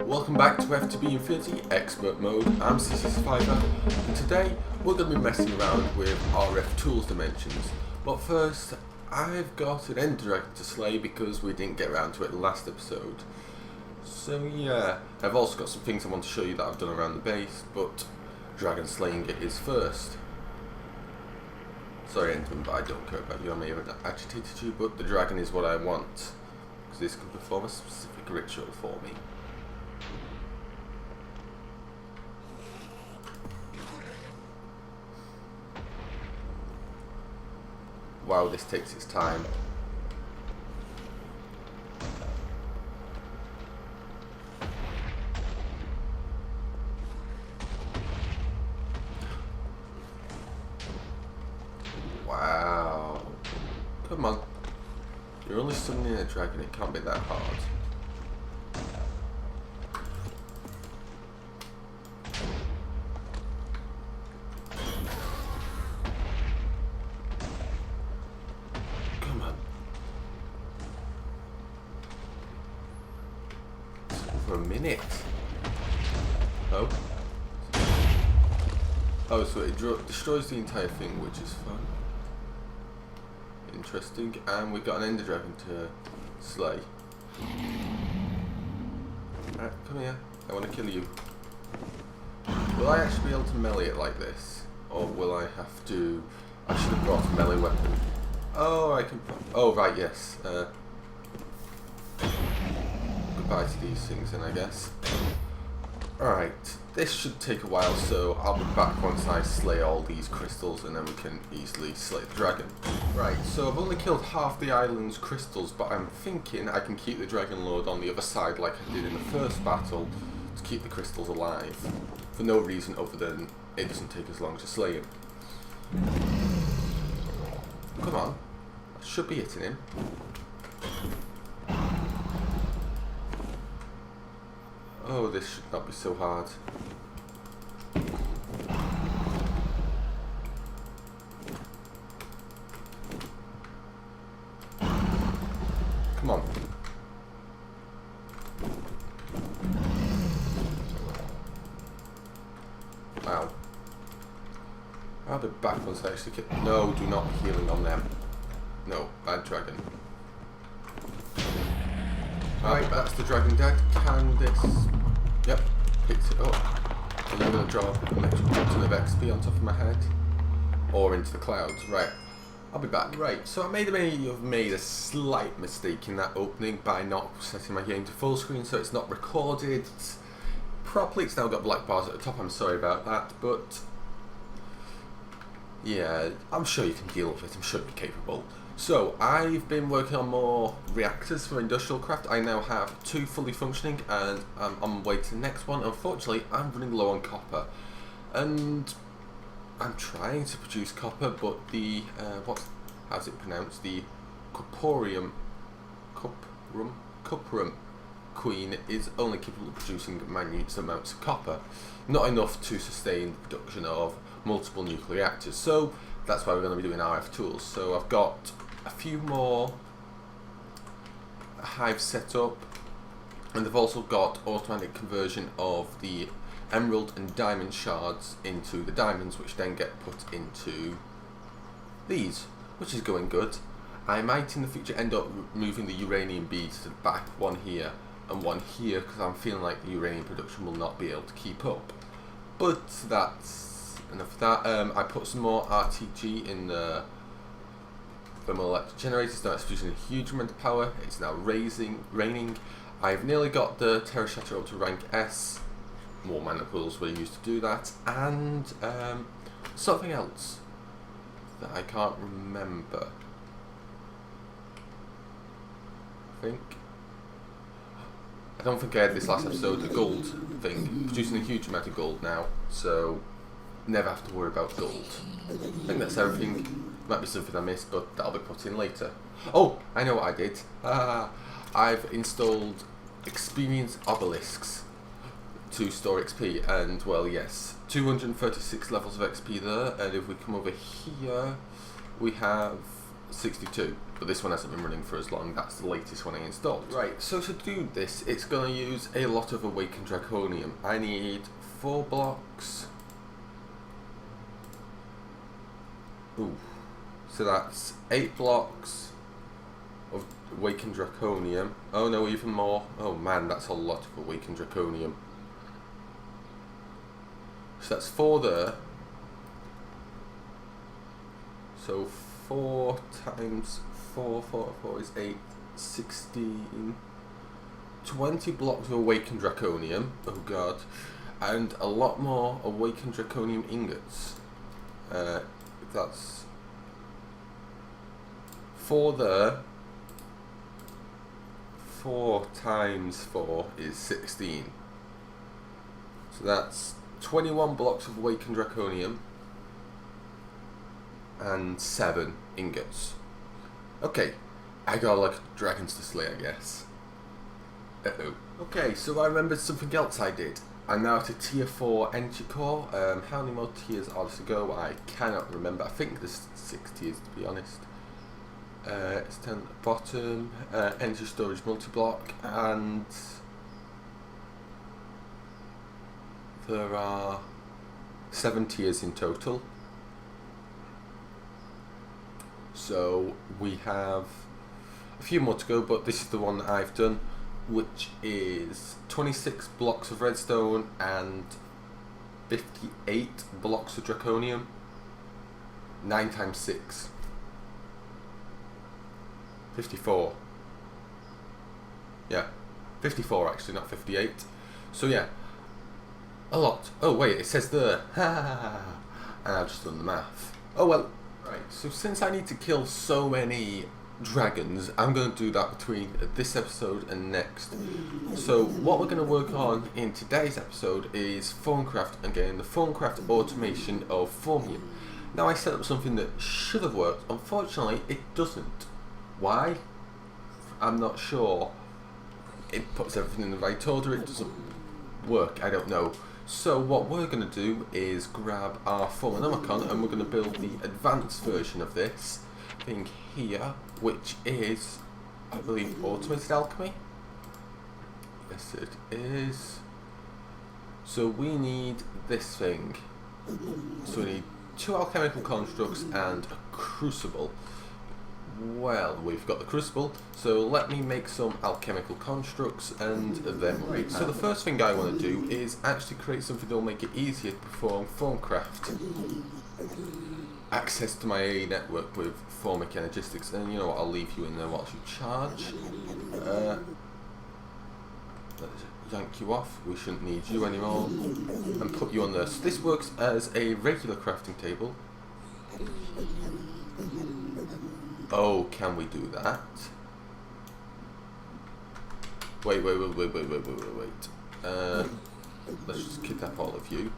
Welcome back to FTB Infinity Expert Mode. I'm CZSurvivor, and today we're going to be messing around with RF Tools dimensions. But first, I've got an Ender Dragon to slay because we didn't get around to it last episode. So yeah, I've also got some things I want to show you that I've done around the base, but dragon slaying it is first. Sorry Enderman, but I don't care about you. I may have agitated you, but the dragon is what I want, because this can perform a specific ritual for me. Wow, this takes its time. Wow. Come on. You're only summoning a dragon, it can't be that hard. For a minute. Oh. Oh, so it destroys the entire thing, which is fun. Interesting. And we got an Ender Dragon to slay. Alright, come here. I want to kill you. Will I actually be able to melee it like this? Or will I have to... I should have brought a melee weapon. Oh, I can... Oh, right, yes. Goodbye to these things then, I guess. Alright, this should take a while, so I'll be back once I slay all these crystals and then we can easily slay the dragon. Right, so I've only killed half the island's crystals, but I'm thinking I can keep the dragon lord on the other side like I did in the first battle to keep the crystals alive. For no reason other than it doesn't take as long to slay him. Come on, I should be hitting him. Oh, this should not be so hard. Come on. Wow. I'll be back once I actually get... No, do not be healing on them. No, bad dragon. Right, that's the dragon dead. Can this... Yep, picked it up. And I'm going to drop an extra button of XP on top of my head. Or into the clouds. Right, I'll be back. Right, so I may have made a slight mistake in that opening by not setting my game to full screen, so it's not recorded properly. It's now got black bars at the top. I'm sorry about that, but... yeah, I'm sure you can deal with it. I'm sure you're capable. So, I've been working on more reactors for industrial craft. I now have 2 fully functioning and I'm on my way to the next one. Unfortunately, I'm running low on copper. And I'm trying to produce copper, but the, how's it pronounced? The cuprum queen is only capable of producing minute amounts of copper. Not enough to sustain the production of multiple nuclear reactors. So, that's why we're going to be doing RF tools. So, I've got a few more hives set up, and they've also got automatic conversion of the emerald and diamond shards into the diamonds, which then get put into these, which is going good. I might in the future end up moving the uranium beads to the back, one here and one here, because I'm feeling like the uranium production will not be able to keep up. But that's enough of that. I put some more RTG in the thermal electric generators. Now it's producing a huge amount of power. It's now raining. I've nearly got the Terra Shatter up to rank S. More mana pools were used to do that. And something else that I can't remember. I don't think I had this last episode, the gold thing. Producing a huge amount of gold now, so never have to worry about gold. I think that's everything. Might be something I missed, but that'll be put in later. Oh, I know what I did. I've installed experience obelisks to store XP, and well, yes, 236 levels of XP there. And if we come over here, we have 62, but this one hasn't been running for as long. That's the latest one I installed. Right, so to do this, it's going to use a lot of Awakened Draconium. I need 4 blocks. Ooh, so that's 8 blocks of Awakened Draconium. Oh no, even more. Oh man, that's a lot of Awakened Draconium. So that's 4 there. So 4 times 4 is 8, 16, 20 blocks of Awakened Draconium, oh god, and a lot more Awakened Draconium ingots. That's 4 there, 4 times 4 is 16, so that's 21 blocks of Awakened Draconium, and 7 ingots. Okay, I got like dragons to slay, I guess. Uh-oh. Okay, so I remembered something else I did. I'm now at a tier 4 energy core. How many more tiers are there to go? I cannot remember. I think there's 6 tiers, to be honest. It's 10 at the bottom. Energy storage multi-block, and there are 7 tiers in total. So we have a few more to go, but this is the one that I've done, which is 26 blocks of redstone and 58 blocks of draconium. 9 times 6. 54. Yeah, 54 actually, not 58. So yeah, a lot. Oh wait, it says there. And I've just done the math. Oh well. Right, so since I need to kill so many dragons, I'm going to do that between this episode and next. So what we're going to work on in today's episode is Thaumcraft, and getting the Thaumcraft automation of Thaumium. Now I set up something that should have worked. Unfortunately, it doesn't. Why? I'm not sure. It puts everything in the right order. It doesn't work. I don't know. So what we're going to do is grab our Thaumanomicon, and we're going to build the advanced version of this thing here, which is, I believe, automated alchemy. Yes, it is. So we need this thing. So we need 2 alchemical constructs and a crucible. Well, we've got the crucible, so let me make some alchemical constructs and then right. So the first thing I want to do is actually create something that will make it easier to perform Thaumcraft. Access to my AA network with Thaumic Energistics, and you know what, I'll leave you in there whilst you charge. Let's yank you off, we shouldn't need you anymore, and put you on there. So this works as a regular crafting table. Oh, can we do that? Wait. Let's just kidnap all of you.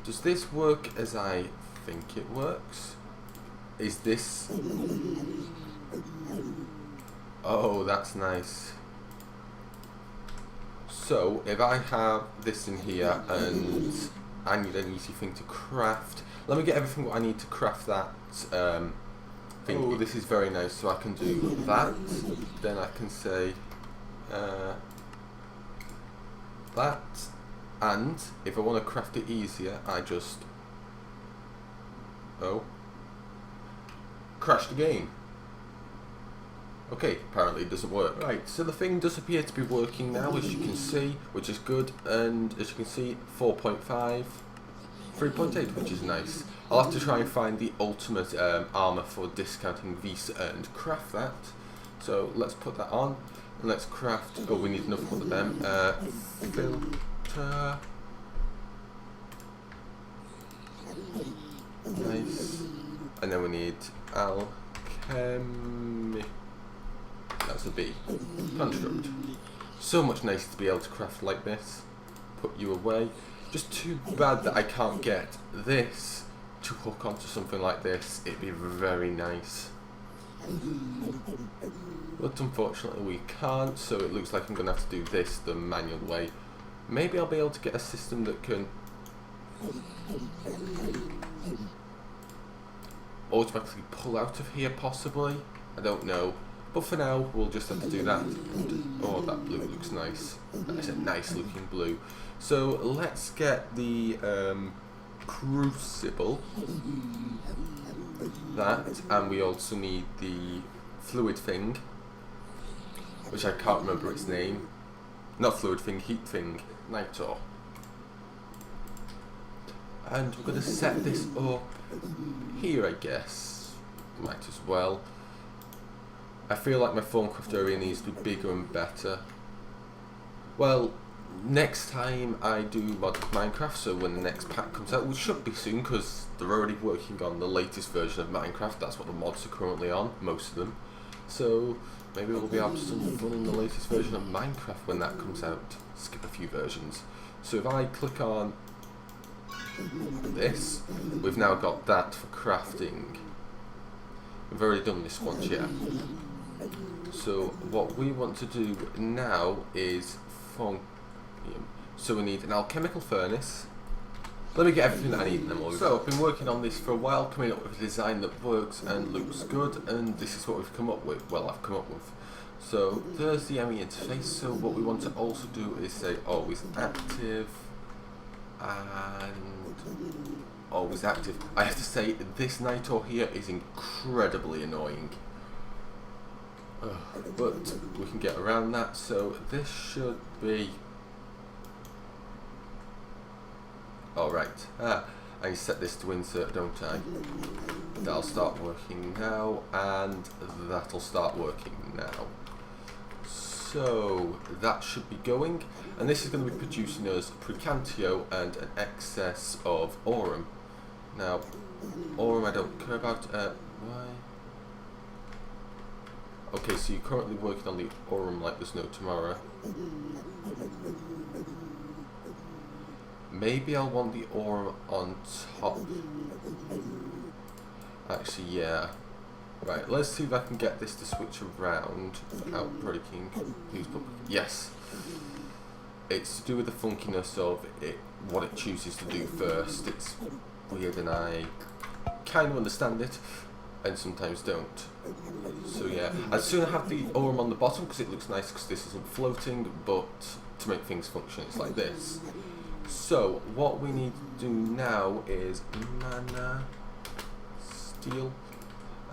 Does this work as I think it works? Is this... Oh, that's nice. So, if I have this in here and I need an easy thing to craft, let me get everything what I need to craft that thing. Oh, this is very nice, so I can do that, then I can say that, and if I want to craft it easier, I just crash the game. Okay, apparently it doesn't work. Right, so the thing does appear to be working now, as you can see, which is good, and as you can see, 4.5, 3.8, which is nice. I'll have to try and find the ultimate armor for discounting Visa and craft that. So let's put that on, and let's craft, oh, we need enough of them, filter, nice, and then we need alchemy, that's a B, construct. So much nicer to be able to craft like this. Put you away. Just too bad that I can't get this to hook onto something like this. It'd be very nice. But unfortunately we can't, so it looks like I'm going to have to do this the manual way. Maybe I'll be able to get a system that can automatically pull out of here, possibly. I don't know. But for now, we'll just have to do that. Oh, that blue looks nice. That's a nice looking blue. So let's get the crucible. That, and we also need the fluid thing, which I can't remember its name. Not fluid thing, heat thing. Nitro. And we're going to set this up here, I guess. Might as well. I feel like my Thaumcraft area needs to be bigger and better. Well, next time I do mod Minecraft, so when the next pack comes out, which should be soon because they're already working on the latest version of Minecraft. That's what the mods are currently on, most of them. So maybe we'll be able to some fun in the latest version of Minecraft when that comes out. Skip a few versions. So if I click on this, we've now got that for crafting. We've already done this once, yeah. So what we want to do now is Thaumium. So we need an alchemical furnace. Let me get everything that I need in them. So I've been working on this for a while, coming up with a design that works and looks good, and this is what we've come up with. Well, I've come up with. So there's the ME interface. So what we want to also do is say always active and always active. I have to say this Nitro here is incredibly annoying. But we can get around that, so this should be alright. I set this to insert, don't I? That'll start working now, and that'll start working now. So that should be going, and this is going to be producing us Precantio and an excess of Aurum. Now, Aurum I don't care about. Why? Okay, so you're currently working on the Aurum like there's no tomorrow. Maybe I'll want the Aurum on top. Actually, yeah. Right, let's see if I can get this to switch around without breaking. Yes. It's to do with the funkiness of it, what it chooses to do first. It's weird and I kind of understand it, and sometimes don't. So yeah, I'd sooner have the Aurum on the bottom because it looks nice because this isn't floating, but to make things function it's like this. So what we need to do now is mana, steel,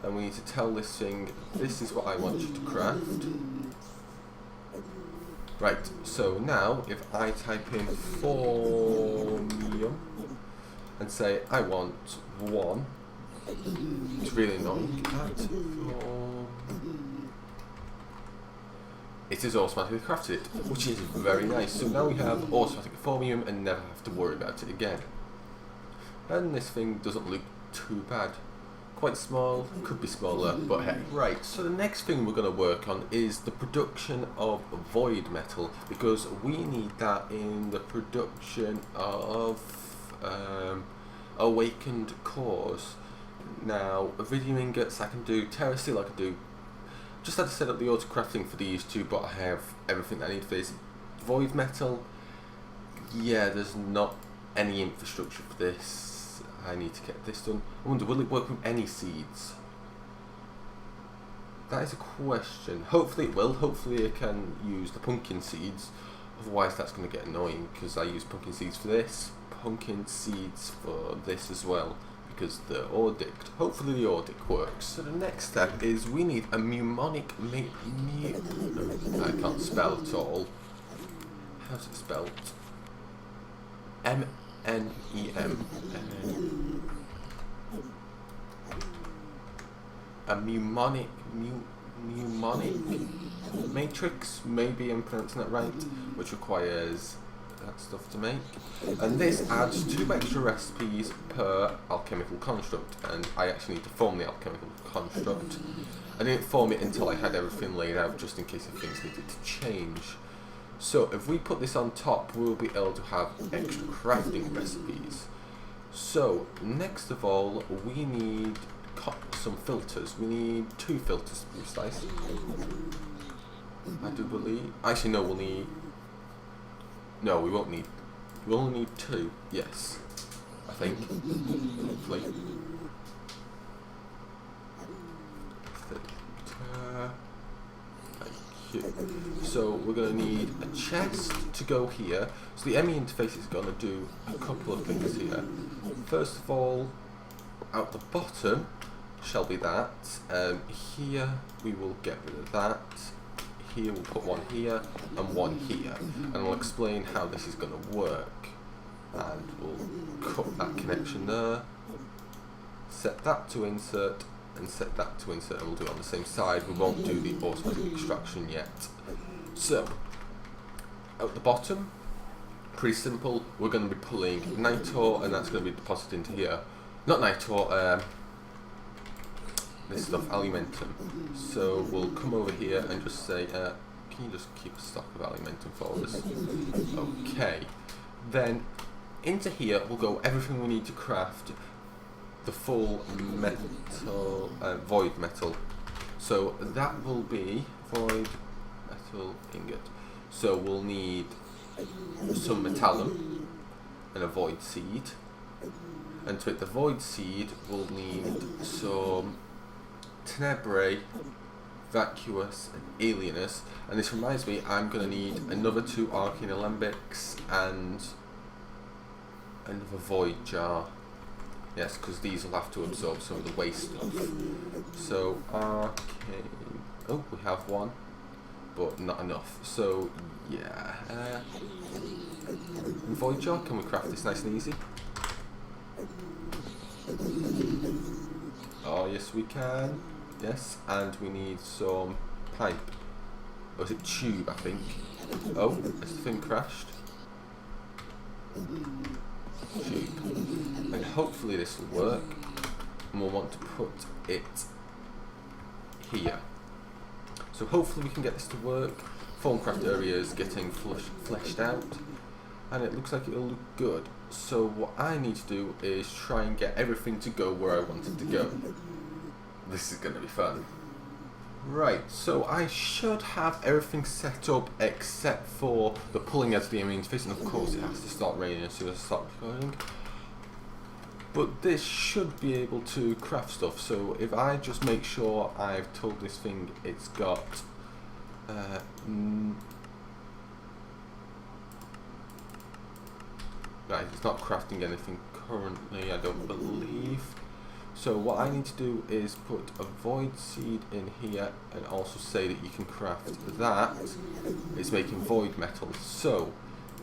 and we need to tell this thing, this is what I want you to craft. Right, so now if I type in Thaumium and say I want 1, it's really annoying. It is automatically crafted it, which is very nice. So now we have automatic Thaumium and never have to worry about it again. And this thing doesn't look too bad. Quite small, could be smaller, but hey. Right, so the next thing we're going to work on is the production of Voidmetal, because we need that in the production of awakened cores. Now, iridium ingots I can do, terra steel I can do. Just had to set up the auto crafting for these two, but I have everything I need for this. Voidmetal, yeah, there's not any infrastructure for this. I need to get this done. I wonder, will it work with any seeds? That is a question. Hopefully it will. Hopefully I can use the pumpkin seeds. Otherwise that's going to get annoying because I use pumpkin seeds for this, pumpkin seeds for this as well, because the Audict. Hopefully the Audict works. So the next step is we need a mnemonic. I can't spell at all. How's it spelled? M-N-E-M. A mnemonic matrix, maybe I'm pronouncing that right, which requires that stuff to make. And this adds 2 extra recipes per alchemical construct, and I actually need to form the alchemical construct. I didn't form it until I had everything laid out, just in case if things needed to change. So if we put this on top, we'll be able to have extra crafting recipes. So next of all, we need some filters. We need 2 filters to be precise. I do believe. Actually, no, we'll need. No, we won't need. We'll only need 2. Yes, I think. Hopefully. you. So we're going to need a chest to go here. So the ME interface is going to do a couple of things here. First of all, out the bottom shall be that. Here we will get rid of that. Here we'll put one here and one here. And I'll explain how this is going to work. And we'll cut that connection there. Set that to insert. And set that to insert, and we'll do it on the same side. We won't do the automatic extraction yet. So, at the bottom, pretty simple. We're going to be pulling Nitor, and that's going to be deposited into here. Not Nitor, this stuff, Alimentum. So we'll come over here and just say, can you just keep a stock of Alimentum for us? Okay. Then into here we'll go everything we need to craft the full metal, void metal. So that will be void metal ingot. So we'll need some metallum and a void seed. And to make the void seed, we'll need some tenebrae, vacuous, and alienus. And this reminds me, I'm going to need another 2 arcane alembics and another void jar. Yes, because these will have to absorb some of the waste stuff. So, arcane... Oh, we have one, but not enough. So, yeah. Void jar, can we craft this nice and easy? Oh, yes we can. Yes, and we need some pipe. Or is it tube, I think? Oh, has the thing crashed? Tube. And hopefully this will work. And we'll want to put it here. So hopefully we can get this to work. Thaumcraft area is getting fleshed out. And it looks like it'll look good. So what I need to do is try and get everything to go where I want it to go. This is going to be fun. Right, so I should have everything set up except for the pulling out of the main interface, and of course it has to start raining as soon as I start recording. But this should be able to craft stuff, so if I just make sure I've told this thing it's got right, it's not crafting anything currently, I don't believe. So what I need to do is put a void seed in here and also say that you can craft that. It's making void metal. So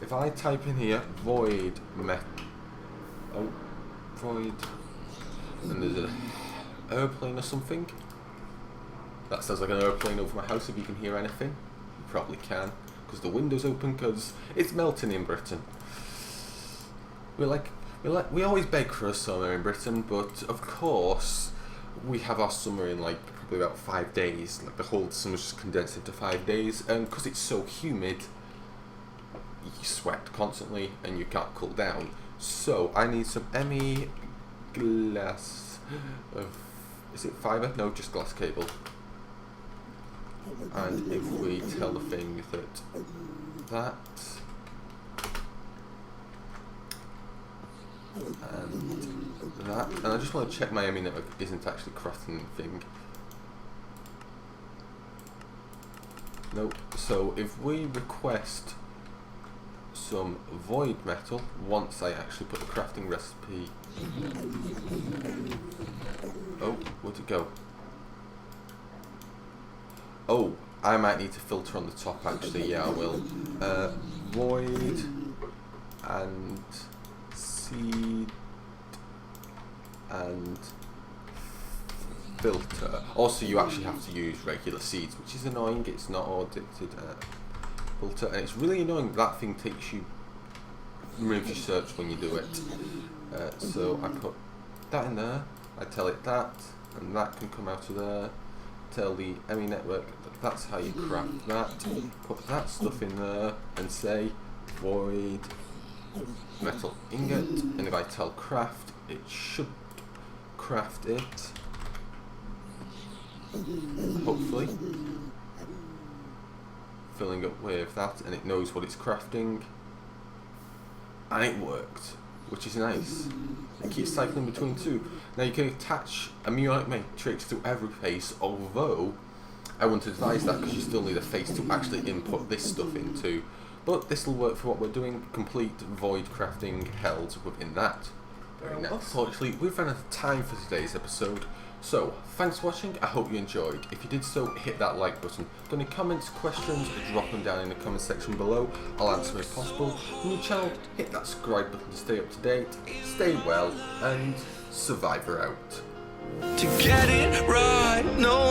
if I type in here void metal, oh, void, and there's an airplane or something. That sounds like an airplane over my house. If you can hear anything, you probably can, because the window's open because it's melting in Britain. We always beg for a summer in Britain, but of course we have our summer in like probably about 5 days. Like the whole summer's just condensed into 5 days, and because it's so humid, you sweat constantly and you can't cool down. So I need some ME glass. Is it fibre? No, just glass cable. And if we tell the thing that and that, and I just want to check my ME network isn't actually crafting anything. Nope. So if we request some void metal, once I actually put the crafting recipe, oh, where'd it go? Oh, I might need to filter on the top actually. Yeah, I will. Void and seed and filter. Also, you actually have to use regular seeds, which is annoying. It's not audited filter, and it's really annoying that thing removes your search when you do it. So I put that in there. I tell it that, and that can come out of there. Tell the ME network that that's how you craft that. Put that stuff in there and say void metal ingot, and if I tell craft, it should craft it, hopefully, filling up with that, and it knows what it's crafting, and it worked, which is nice. It keeps cycling between two. Now you can attach a Muonic matrix to every face, although I wouldn't advise that because you still need a face to actually input this stuff into. But this will work for what we're doing, complete void crafting held within that. Very nice. Unfortunately, we've run out of time for today's episode, so thanks for watching, I hope you enjoyed. If you did so, hit that like button. Got any comments, questions, drop them down in the comment section below, I'll answer if possible. New channel, hit that subscribe button to stay up to date, stay well, and Survivor out. To get it right, no